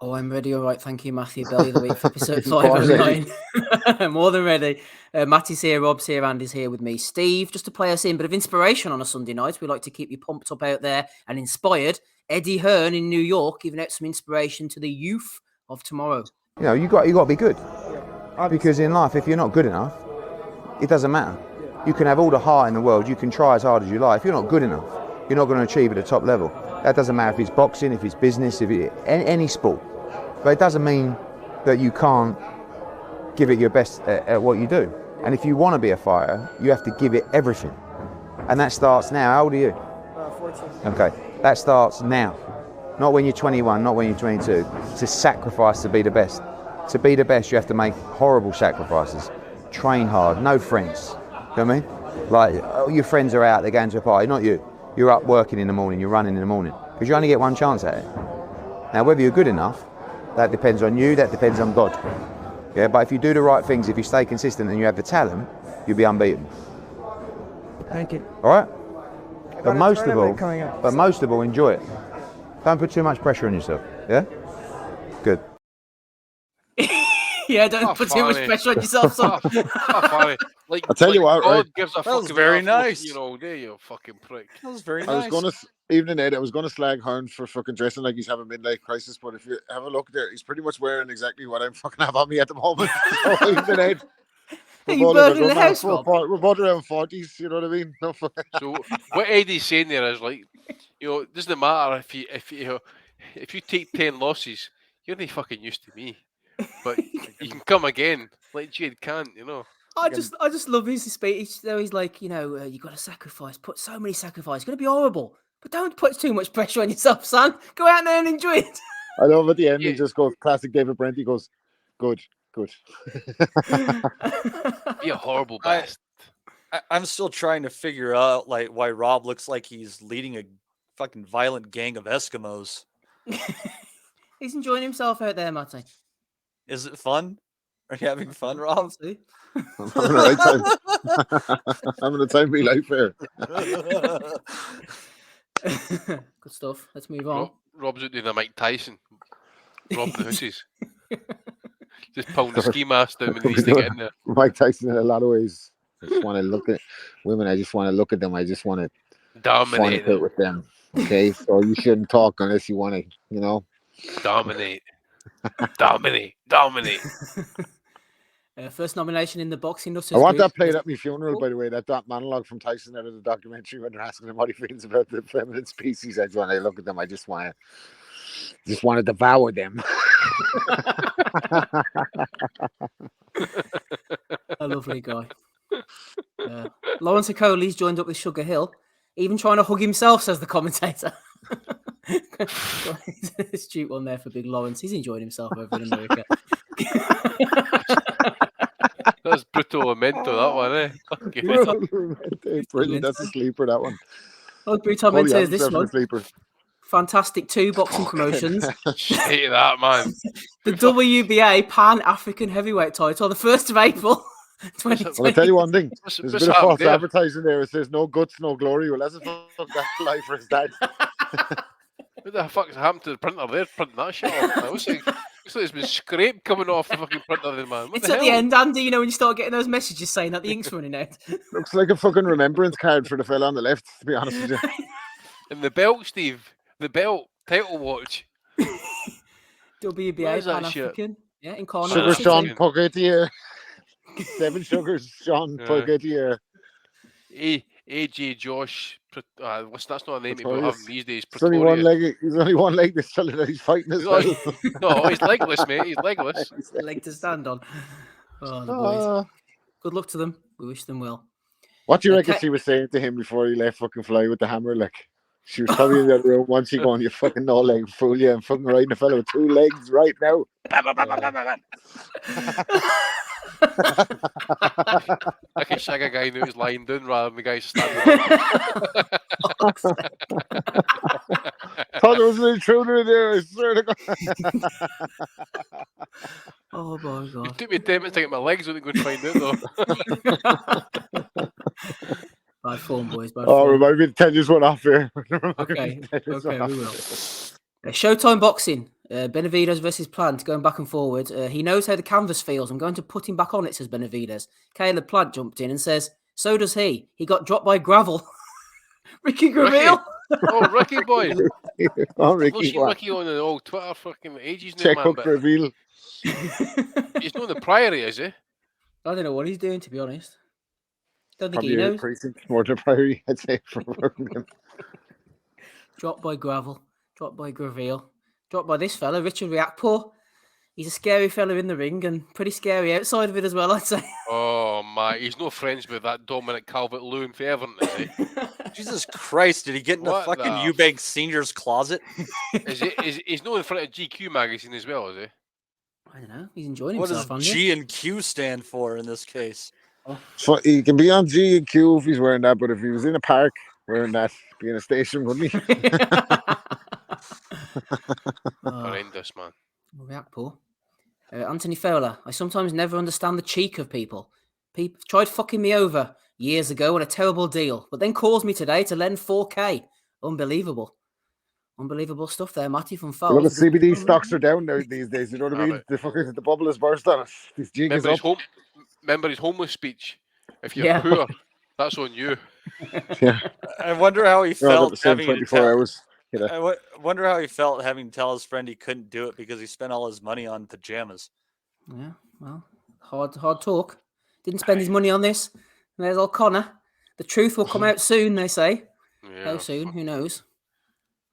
Oh, I'm ready. All right. Thank you, Matthew. Bellew of the week for episode 509. More than ready. Matty's here, Rob's here, Andy's here with me. Steve, just to play us in, bit of inspiration on a Sunday night. We like to keep you pumped up out there and inspired. Eddie Hearn in New York giving out some inspiration to the youth of tomorrow. You know, you got to be good. Because in life, if you're not good enough, it doesn't matter. You can have all the heart in the world, you can try as hard as you like. If you're not good enough, you're not going to achieve at the top level. That doesn't matter if it's boxing, if it's business, if it's any sport. But it doesn't mean that you can't give it your best at what you do. And if you want to be a fighter, you have to give it everything. And that starts now. How old are you? 14. Okay, that starts now. Not when you're 21, not when you're 22. It's a sacrifice to be the best. To be the best, you have to make horrible sacrifices. Train hard, no friends. You know what I mean? Like, all your friends are out, they're going to a party, not you. You're up working in the morning, you're running in the morning. Because you only get one chance at it. Now, whether you're good enough, that depends on you, that depends on God. Yeah, but if you do the right things, if you stay consistent and you have the talent, you'll be unbeaten. Thank you. All right? But most of all, enjoy it. Don't put too much pressure on yourself. Yeah? Good. Yeah, don't put too much pressure on yourself, son. Funny. Like, I'll tell you what, God right? gives a That was fucking very enough nice. You know, there you fucking prick. That was very I nice. was going to, evening Ed, I was going to slag Hearn for fucking dressing like he's having a midlife crisis, but if you have a look there, he's pretty much wearing exactly what I'm fucking have on me at the moment. So, evening Ed. Are you burning the house, Rob? We're both around 40s, you know what I mean? No, So what Eddie's saying there is like, you know, it doesn't matter if you take 10 losses, you're not fucking used to me. But you can come again, like Jade can't, you know. I just love his speech. Though he's like, you know, you got to sacrifice, put so many sacrifices. It's going to be horrible, but don't put too much pressure on yourself, son. Go out there and enjoy it. I love at the end, he just goes, classic David Brent, he goes, good. Be a horrible bastard. I'm still trying to figure out like why Rob looks like he's leading a fucking violent gang of Eskimos. He's enjoying himself out there, Matty. Is it fun? Are you having fun, Rob? I'm having a right time. I'm having a time of my life here. Good stuff. Let's move on. Rob's out doing a Mike Tyson. Rob the Hussies. Just pulling the ski mask down when he needs to get in there. Mike Tyson in a lot of ways. I just want to look at women. I just want to look at them. I just want to dominate fornicate with them. Okay, so you shouldn't talk unless you want to, you know. Dominate. First nomination in the boxing nuts. I want that played at my funeral, by the way. That monologue from Tyson out of the documentary when they're asking him what he feels about the feminine species. I just want to look at them. I just want to devour them. A lovely guy. Lawrence Okole's joined up with Sugar Hill, even trying to hug himself, says the commentator. Astute one there for big Lawrence. He's enjoying himself over in America. That's Brutalmente, that one, eh? Brilliant. That's a sleeper, that one. Oh, Brutalmente is this one. Sleeper. Fantastic 2 boxing promotions. Shit, that man. The WBA Pan-African Heavyweight title, the 1st of April. 2020. Well, I'll tell you one thing. There's a bit of false advertising there. It says no guts, no glory. Well, that's a fuck that lie for his dad. What the fuck's happened to the printer there? Printing that shit off. It looks like there's been scrape coming off the fucking printer there, man. It's at the end, Andy, you know, when you start getting those messages saying that the ink's running out. Looks like a fucking remembrance card for the fella on the left, to be honest with you. And the belt, Steve. The belt. Title watch. WBA Pan-African. Yeah, in corner. Sugar Sean Poitier. 7 Sugars Sean Poitier. AJ Josh. That's not a name people have these days. He's only one leg. This fella that he's fighting as well. No, he's legless, mate. He's legless. Leg to stand on. Oh, the boys. Good luck to them. We wish them well. What do you reckon she was saying to him before he left fucking fly with the hammer? Like, she was probably in that room once she going, you fucking no leg fool you. I'm fucking riding a fellow with 2 legs right now. I can shag a guy who's lying down rather than the guy standing up. Thought there was an intruder in there, I swear to God. Oh my God. It took me 10 minutes to get my legs when I go and find out though. Bad form, boys. Bad Oh, form. remind me the tennis went off here. Okay, we will. Showtime Boxing. Benavides versus Plant going back and forward. He knows how the canvas feels. I'm going to put him back on it, says Benavides. Caleb Plant jumped in and says, so does he. He got dropped by gravel. Ricky Graville. Oh, Ricky boy. Oh, I've Ricky, seen what? Ricky on the old Twitter fucking ages now, Check man. hook But reveal. he's not in the Priory, is he? I don't know what he's doing, to be honest. Don't think Probably he a knows. precinct more than a priority, I'd say, for him. Dropped by gravel. Dropped by Graville. Dropped by this fella, Richard Riakpo. He's a scary fella in the ring and pretty scary outside of it as well, I'd say. Oh my, he's no friends with that Dominic Calvert-Lewin for Everton, is he? Jesus Christ, did he get in the What fucking the Eubank Senior's closet? He's not in front of GQ magazine as well, is he? I don't know. He's enjoying What does himself, Andy. G and Q stand for in this case? So he can be on G and Q if he's wearing that, but if he was in a park wearing that, be in a station, wouldn't he? Horrendous, man. Riakpo. Anthony Fowler. I sometimes never understand the cheek of people. People tried fucking me over years ago on a terrible deal, but then calls me today to lend 4K. Unbelievable. Unbelievable stuff there, Matty from A lot of Fowler. CBD stocks are down now these days. You know what I Ah, mean? right. The fucking the bubble has burst on us. This jig is Remember up. remember his homeless speech? If you're Yeah. poor, that's on you. Yeah, I wonder how he we're all felt the same having to 24 tell. hours. You know. Wonder how he felt having to tell his friend he couldn't do it because he spent all his money on pajamas. Yeah, well, hard talk. Didn't spend his money on this. And there's old Connor. The truth will come out soon, they say. Yeah. How soon? Who knows?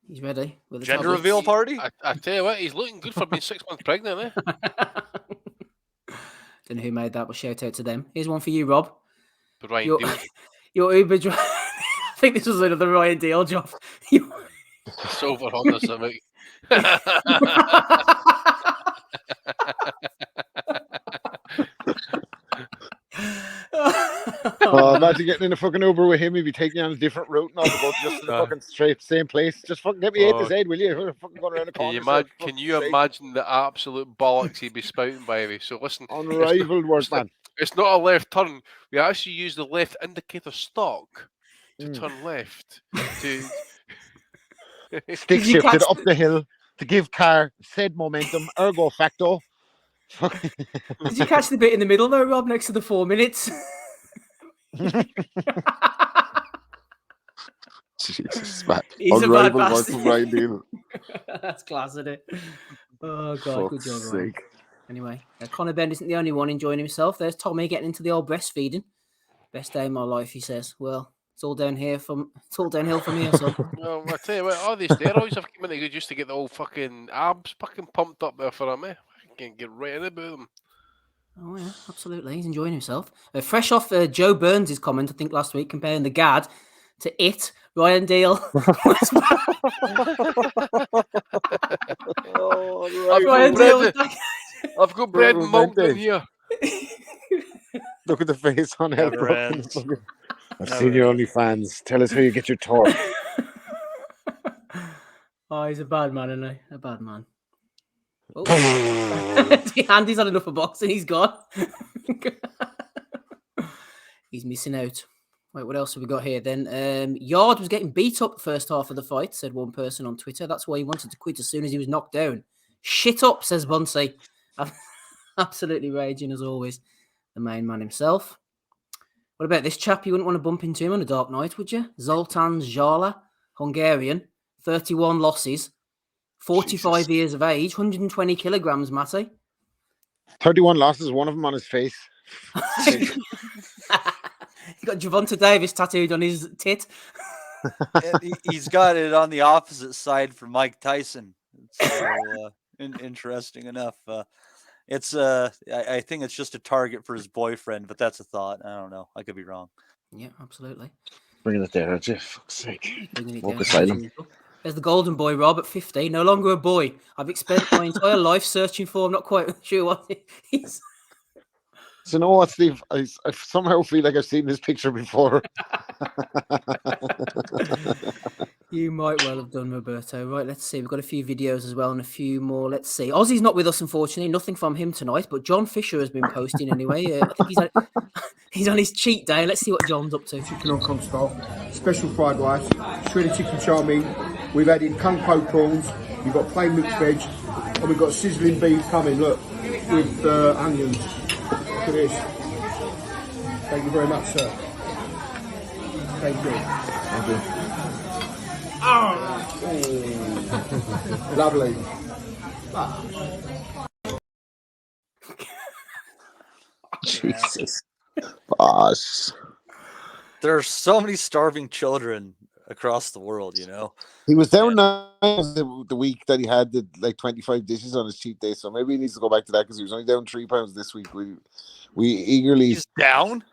He's ready with the Gender tablets. reveal party? I tell you what, he's looking good for being 6 months pregnant, eh? Don't know who made that, but shout out to them. Here's one for you, Rob. But Ryan Your, Deal. your Uber driver. I think this was another Ryan Deal job. Silver Honda Civic. Oh, imagine getting in a fucking Uber with him. He'd be taking you on a different route and all the both just to the fucking straight same place. Just fucking get me A to Z, will you? We're fucking going around the corner. Can you imagine the absolute bollocks he'd be spouting by me? So listen, Unrivaled work, man. it's not a left turn. We actually use the left indicator stalk to turn left. To Stick Did you shifted catch up the hill to give car said momentum, ergo facto. Did you catch the bit in the middle though, Rob, next to the 4 minutes? Jesus, man. He's a bad Unrivaled work bastard. from Ryan Deal. That's class, isn't it? Oh, God, good Fuck's job, Ryan. sake. Anyway, Conor Benn isn't the only one enjoying himself. There's Tommy getting into the old breastfeeding. Best day of my life, he says. Well, it's all downhill from here, so. well, I tell you what, all these steroids have come into good just to get the old fucking abs fucking pumped up there for him, eh? I can't get right in about them. Oh, yeah, absolutely. He's enjoying himself. Fresh off Joe Burns' comment, I think, last week, comparing the Gad to It, Ryan Deal. Ryan Deal was back. I've got bread and milk in here. Look at the face on it. Never ends. I've seen your OnlyFans. Tell us how you get your tour. Oh, he's a bad man, isn't he? A bad man. Oh. Andy's had enough of boxing. He's gone. He's missing out. Wait, what else have we got here then? Yard was getting beat up the first half of the fight, said one person on Twitter. That's why he wanted to quit as soon as he was knocked down. Shit up, says Bunsey. Absolutely raging as always. The main man himself. What about this chap? You wouldn't want to bump into him on a dark night, would you? Zoltan Zala, Hungarian, 31 losses, 45 years of age, 120 kilograms, Matty. 31 losses, one of them on his face. He's got Javonta Davis tattooed on his tit. He's got it on the opposite side for Mike Tyson. So, interesting enough. It's I think it's just a target for his boyfriend, but that's a thought. I don't know. I could be wrong. Yeah, absolutely. Bringing it there, aren't you? Fuck's sake. Bringing it Walk down. beside him. There's the golden boy, Rob, at 50. No longer a boy. I've spent my entire life searching for him. Not quite sure what he's. So, you know what, Steve? I somehow feel like I've seen this picture before. You might well have done, Roberto. Right, let's see. We've got a few videos as well and a few more. Let's see. Ozzy's not with us, unfortunately. Nothing from him tonight, but John Fisher has been posting anyway. I think he's on his cheat day. Let's see what John's up to. Chicken on con style, special fried rice, shredded chicken chow mein. We've added kung po prawns. You've got plain mixed veg, And we've got sizzling beef coming, look, with onions. Look at this. Thank you very much, sir. Thank you. Thank you. Lovely. Jesus. Boss. There are so many starving children across the world, you know. He was down the week that he had the 25 dishes on his cheat day, so maybe he needs to go back to that because he was only down 3 pounds this week. We eagerly. He's down.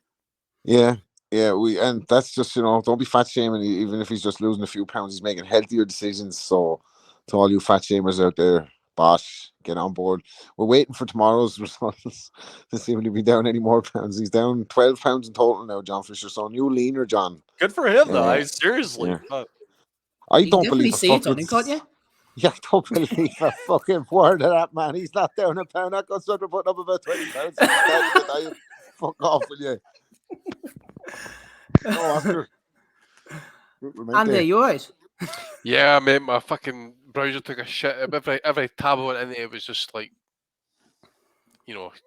Yeah, and that's just, don't be fat shaming. Even if he's just losing a few pounds, he's making healthier decisions. So, to all you fat shamers out there, bosh, get on board. We're waiting for tomorrow's results to see if he'll be down any more pounds. He's down 12 pounds in total now, John Fisher. So, new leaner, John. Good for him, though. I seriously. Yeah. I You don't can believe definitely see it on him, can't you? Yeah, I don't believe a fucking word of that, man. He's not down a pound. That goes under putting up about 20 pounds. Fuck off with you. No, Oscar. Andy, you alright? Yeah, mate, my fucking browser took a shit. Every tab I went in there was just like,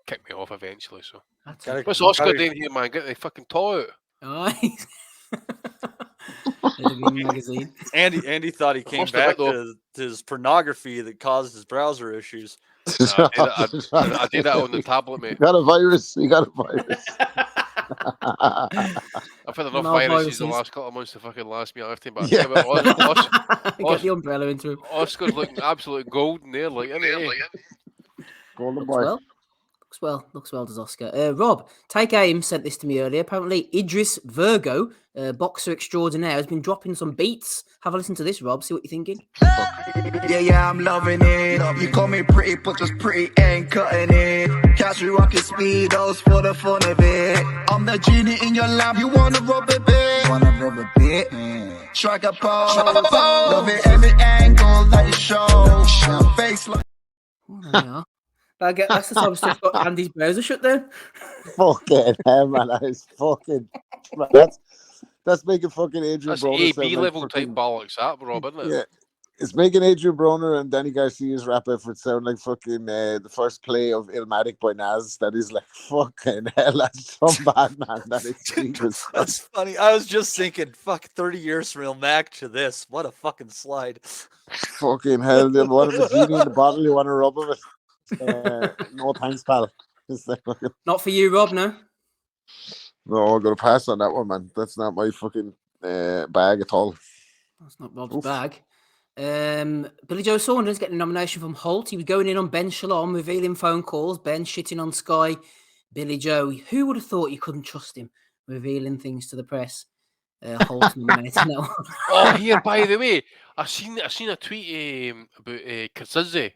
kicked me off eventually. So, what's Oscar doing here, man? Get the fucking toilet. Oh, magazine. Andy thought he came back to his pornography that caused his browser issues. I did that on the tablet, mate. You got a virus. I've had enough viruses the last couple of months to fucking last me a lifetime. But get the umbrella into him. Oscar's looking absolute golden there, golden boy. Looks well, does Oscar. Rob, Take Aim sent this to me earlier. Apparently, Idris Virgo, boxer extraordinaire, has been dropping some beats. Have a listen to this, Rob. See what you're thinking. Yeah, I'm loving it. You call me pretty, but just pretty ain't cutting it. Catch me rocking speedos for the fun of it. I'm the genie in your lamp. You wanna rub a bit? Strike a pose. Love it every angle that you show. Face like. Oh, that's the type of stuff got Andy's browser shut down. Fucking hell, man. That is fucking. That's making fucking Adrian Broner. That's AB level type bollocks, that, Rob, isn't it? Yeah. It's making Adrian Broner and Danny Garcia's rap effort sound like fucking the first play of Illmatic by Nas. That is like fucking hell. That's so bad, man. That is Jesus. That's funny. I was just thinking, 30 years from Illmatic to this. What a fucking slide. Fucking hell. One of the genie in the bottle you want to rub of it. No thanks, pal. Not for you, Rob, no? No, I'm going to pass on that one, man. That's not my fucking bag at all. That's not Rob's bag. Billy Joe Saunders getting a nomination from Holt. He was going in on Ben Shalom, revealing phone calls. Ben shitting on Sky. Billy Joe, who would have thought you couldn't trust him, revealing things to the press? Holt nominated now. Oh, here, by the way, I seen a tweet about Kaczynski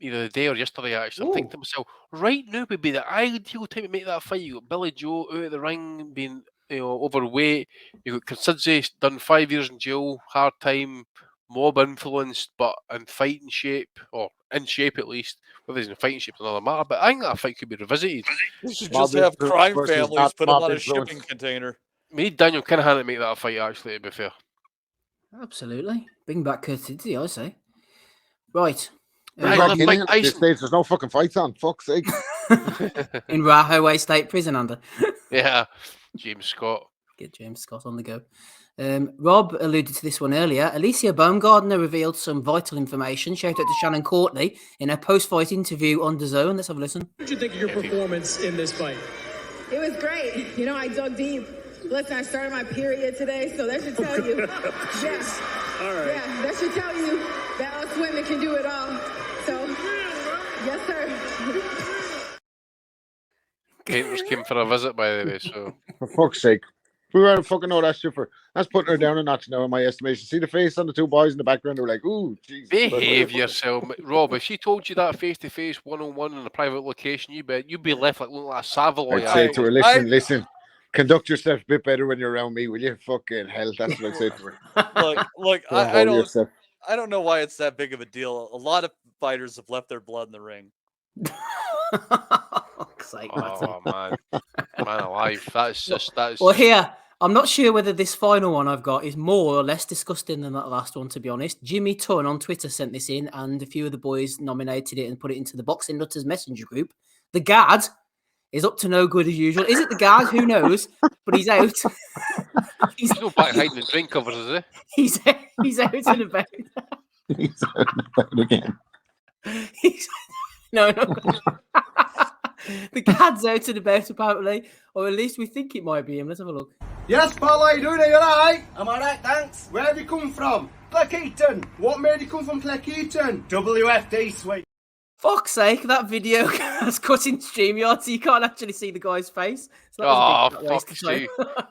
either the day or yesterday. Actually, I'm thinking to myself, right now would be the ideal time to make that fight. You got Billy Joe out of the ring, being overweight. You got Kaczynski done 5 years in jail, hard time. Mob influenced, but in fighting shape, or in shape at least. Whether he's in fighting shape is another matter. But I think that fight could be revisited. You should just have crime families put him on a shipping container. Me, Daniel Kinahan to make that a fight, actually, to be fair. Absolutely. Bring back courtesy, I say. Right. There's no fucking fights on. Fuck's sake. In Rahway State Prison under. Yeah. James Scott. Get James Scott on the go. Rob alluded to this one earlier. Alicia Baumgardner revealed some vital information. Shout out to Shannon Courtney in her post-fight interview on DAZN. Let's have a listen. What did you think of your performance in this fight? It was great. I dug deep. Listen, I started my period today, so that should tell you. Yes. All right. Yeah, that should tell you that us women can do it all. So, yes, sir. Painters came for a visit, by the way, so. For fuck's sake. Who are fucking know that shit for? That's putting her down a notch now, in my estimation. See the face on the two boys in the background? They were like, ooh, Jesus. Behave yourself. Rob, if she told you that face-to-face, one-on-one in a private location, you'd be left looking like a Savoy. I'd say to her, listen. Conduct yourself a bit better when you're around me, will you? Fucking hell. That's what I'd say to her. Look, I don't know why it's that big of a deal. A lot of fighters have left their blood in the ring. Oh, man. Man alive. That's Well, here, I'm not sure whether this final one I've got is more or less disgusting than that last one, to be honest. Jimmy Tunn on Twitter sent this in, and a few of the boys nominated it and put it into the Boxing Nutters messenger group. The Gad is up to no good as usual. Is it the Gad? Who knows? But he's out. He's no back hiding in drink covers, is he? He's out and about. He's out and about again. No. The Gad's out and about, apparently. Or at least we think it might be him. Let's have a look. Yes, pal, how you doing? Are you alright? I'm alright, thanks. Where have you come from? Cleckheaton. What made you come from Cleckheaton? WFD, sweet. Fuck's sake, that video has cut in StreamYard, so you can't actually see the guy's face. So that was a big waste of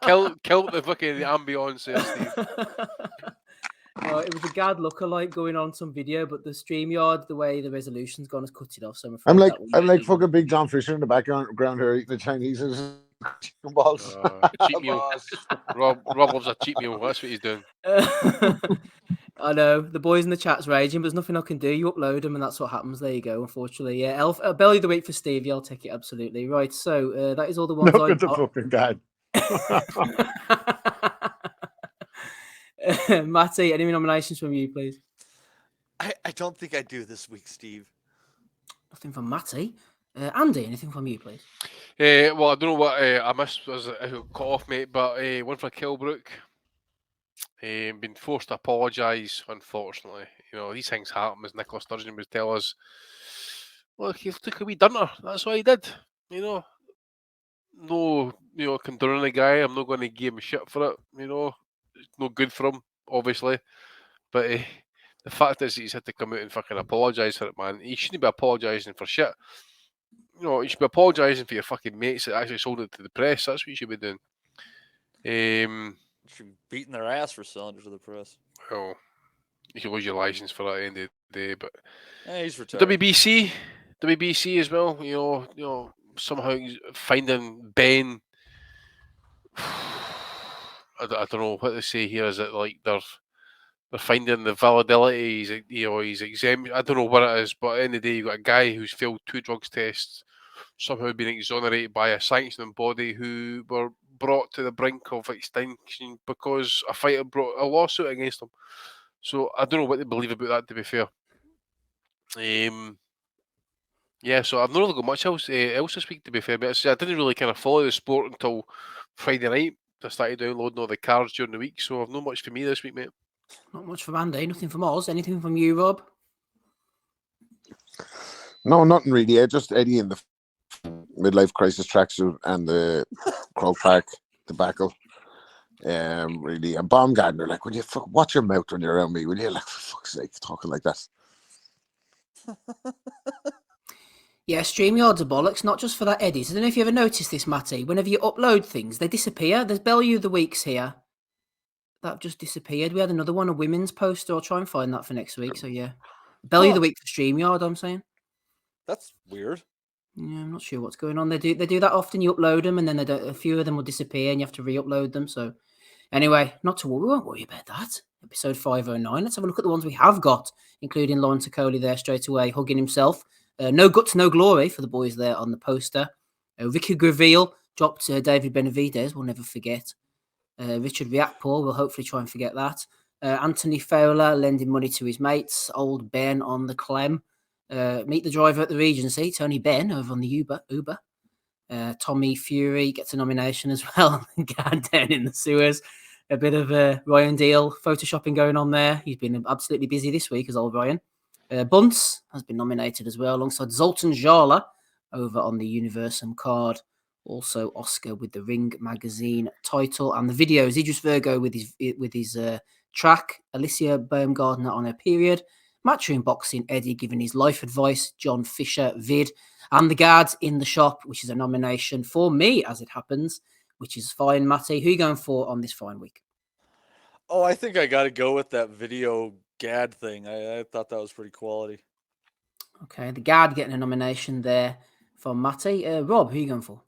time. Kill the fucking ambience there, Steve. It was a Gad lookalike going on some video, but the StreamYard, the way the resolution's gone, has cut it off. So I'm afraid I'm like fucking Big John Fisher in the background here eating the Chinese chicken balls. Cheap meal. Rob loves a cheap meal. That's what he's doing. I know the boys in the chat's raging, but there's nothing I can do. You upload them, and that's what happens. There you go. Unfortunately, yeah. Belly of the week for Stevie. I'll take it absolutely. Right. So that is all the ones. Look at the fucking Gad. Matty, any nominations from you, please? I don't think I do this week, Steve. Nothing from Matty. Andy, anything from you, please? Well, I don't know what I missed. I got off, mate, but one for Kilbrook. Been forced to apologise, unfortunately. You know, these things happen, as Nicola Sturgeon would tell us. Look, he took a wee dunter. That's what he did. You know, no, condoning the guy. I'm not going to give him shit for it. You know, it's no good for him, obviously. But the fact is, he's had to come out and fucking apologise for it, man. He shouldn't be apologising for shit. You know, you should be apologising for your fucking mates that actually sold it to the press. That's what you should be doing. Should be beating their ass for selling it to the press. Well, you can lose your license for that at the end of the day, but he's retired. WBC as well. You know, somehow finding Ben. I don't know what to say here. Is it like they're finding the validity? He's exempt. I don't know what it is, but at the end of the day, you've got a guy who's failed 2 drugs tests, somehow been exonerated by a sanctioning body who were brought to the brink of extinction because a fighter brought a lawsuit against him. So I don't know what to believe about that, to be fair. Yeah, so I've not really got much else this week, to be fair. But I didn't really kind of follow the sport until Friday night. I started downloading all the cards during the week, so I've not much for me this week, mate. Not much from Andy, nothing from Oz. Anything from you, Rob? No, nothing really. Just Eddie in the midlife crisis tracksuit and the Croke Park debacle. Really. And Baumgartner, like, will you watch your mouth when you're around me? Will you, like, for fuck's sake, talking like that? Yeah, StreamYard's a bollocks, not just for that Eddie's. I don't know if you ever noticed this, Matty. Whenever you upload things, they disappear. There's Bellew the Weeks here. That just disappeared. We had another one, a women's poster. I'll try and find that for next week. So, yeah. Bellew the Week for StreamYard, I'm saying. That's weird. Yeah, I'm not sure what's going on. They do that often. You upload them, and then a few of them will disappear, and you have to re-upload them. So, anyway, not to worry. We won't worry about that. Episode 509. Let's have a look at the ones we have got, including Lauren Tocoli there straight away, hugging himself. No guts, no glory for the boys there on the poster. Ricky Graville dropped David Benavidez. We'll never forget. Richard Riakporhe, we'll hopefully try and forget that. Anthony Fowler lending money to his mates. Old Ben on the clem. Meet the driver at the Regency, Tony Benn over on the Uber. Tommy Fury gets a nomination as well. Down in the sewers. A bit of Ryan Deal photoshopping going on there. He's been absolutely busy this week as old Ryan. Bunce has been nominated as well, alongside Zoltan Jala over on the Universum card. Also Oscar with the Ring magazine title and the videos. Idris Virgo with his track. Alicia Baumgartner on her period. Matchroom Boxing, Eddie giving his life advice. John Fisher vid. And the Guards in the Shop, which is a nomination for me, as it happens, which is fine. Matty, who are you going for on this fine week? Oh, I think I got to go with that video Gad thing. I thought that was pretty quality. Okay, the Gad getting a nomination there from Matty. Rob, who are you going for?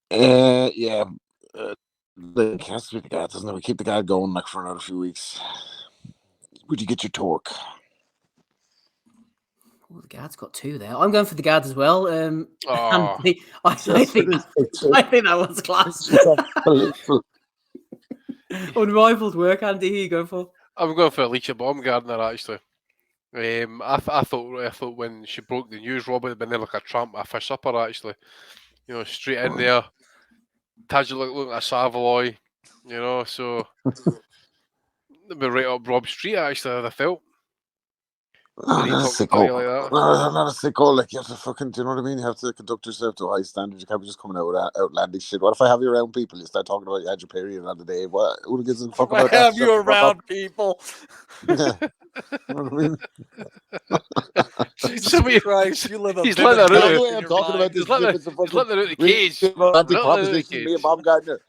Yeah. It has to be the Gad, doesn't it? We keep the Gad going like for another few weeks. Would you get your torque? Oh, the guard's got 2 there. I'm going for the guard as well. Oh. Andy, I think that was class. Unrivaled work, Andy. Who you going for? I'm going for Alicia Baumgartner, actually. I thought when she broke the news, Rob would have been there like a tramp with a fish supper, actually. You know, straight in there. Tadge look like a Savoy, you know, so they'd be right up Rob's street, actually, I felt. No, When he not a talks sicko. about you like that. No, not a sicko. Like, you have to fucking, do you know what I mean? You have to conduct yourself to a high standard. You can't be just coming out with outlandish shit. What if I have you around people? You start talking about you had your period on the day. What? Who gives a fuck about that? Have Shut you the fuck around up. people? Yeah. You know what I mean? Jesus Christ, you live a he's vivid letting her That's out. the way I'm talking about this. He's letting her out the cage. Romantic Letting her out the proposition, me and Bob Gardner.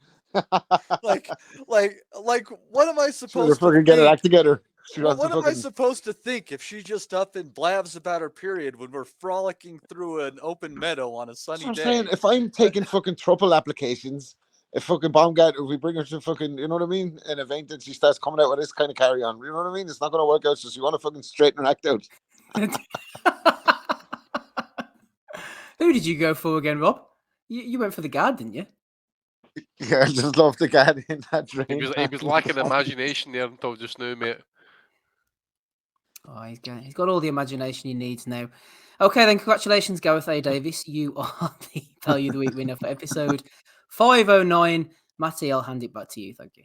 like, what am I Sure, supposed to fucking get her think? act together. She What wants to am I fucking. supposed to think if she just up and blabs about her period when we're frolicking through an open meadow on a sunny That's what day? I'm saying. If I'm taking fucking throuple applications, if fucking Baumgart, if we bring her to fucking, you know what I mean, an event and she starts coming out with this kind of carry on, you know what I mean? It's not going to work out. So you want to fucking straighten her act out. Who did you go for again, Rob? You went for the guard, didn't you? Yeah, I just love the guy in that drain. He was lacking imagination there until just now, mate. Oh, he's got all the imagination he needs now. Okay, then congratulations, Gareth A. Davis. You are the Value of the Week winner for episode 509. Matty, I'll hand it back to you. Thank you.